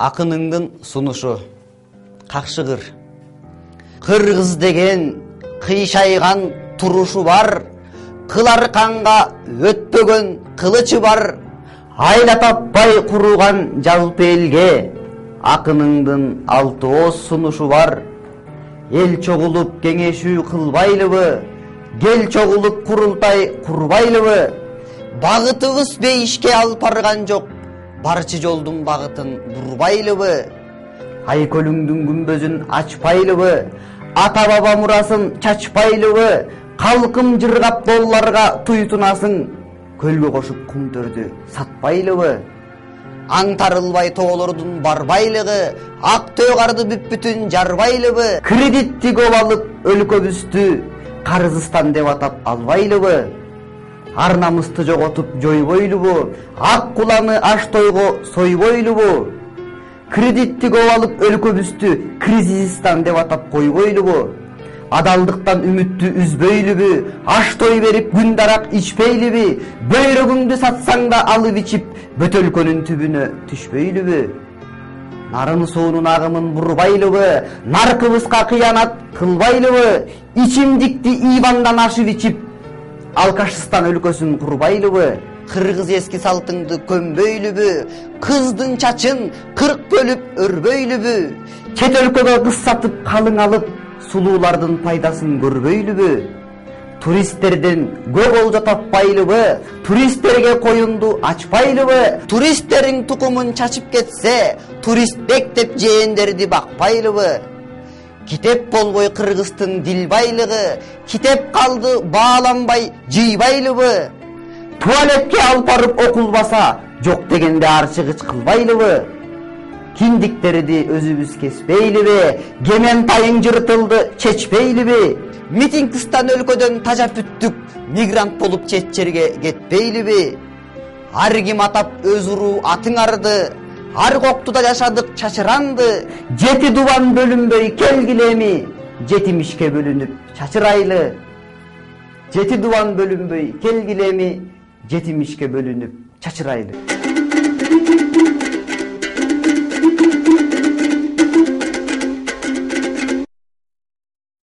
Акыныңдын сунушу какшыгыр. Кыргыз деген кыйшайган турушу бар, кылар канга өтпөгөн кылычы бар. Айла таппай куруган жалпы элге акыныңдын алты ооз сунушу бар. Эл чогулуп кеңешүү кылбайлыбы, гел чогулуп курултай курбайлыбы? Багытыбыз бейишке алып барган жок, барчы жолдун багытын бурбайлыбы? Айкөлүңдүн күмбөзүн ачпайлыбы, ата баба мурасын чачпайлыбы? Калкым жыргап долларга туйтунасың, көлгө кошуп кумтөрдү сатпайлыбы? Аңтарылбай тоолордун барбайлыгы, ак төөгарды бүт-бүтүн жарбайлыбы? Кредитти көп алып өлкөбүздү Карызстан деп атап албайлыбы? Ар намысты жоготуп жойбойлубу? Ак куланы аш тойго сойбойлубу? Кредитти көп алып өлкөбүздү Кризистан деп атап койбойлубу? Адалдыктан үмүттү үзбөйлүбү? Аш той берип күн дарак ичпейлиби? Бөйрөгүңдү сатсаң да алып ичип бөтөлкөнүн түбүнө түшпөйлүбү? Нарын суунун агымын бурбайлыбы? Наркыбызга кыянат кылбайлыбы? Ичимдикти Ивандан ашып ичип Алкашстан өлкөсүн курбайлыбы? Кыргыз эски салтыңды көмбөйлүбү? Кыздын чачын 40 бөлүп өрбөйлүбү? Чет өлкөгө кыз сатып калың алып сулуулардын пайдасын көрбөйлүбү? Туристтерден көп олжа таппайлыбы? Туристтерге коюнду ачпайлыбы? Туристтериң тукумун чачып кетсе, туристбек деп жээндерди бакпайлыбы? Китеп болбой кыргыздын дил байлыгы, китеп калды бааланбай жыйбайлыбы? Туалетке алып барып окулбаса, жок дегенде арчыгыч кылбайлыбы? Киндиктерди өзүбүз кеспейлиби? Кемен тайың жыртылды чечпейлиби? Митингдистан өлкөдөн тажап бүттүк, мигрант болуп чет жерге кетпейлиби? Ар ким атап өз уруу атыңарды, ар коктуда жашадык чачыранды. Жети дубан бөлүнбөй келгилеми, жетимишке бөлүнүп чачырайлы. Жети дубан бөлүнбөй келгилеми, жетимишке бөлүнүп чачырайлы.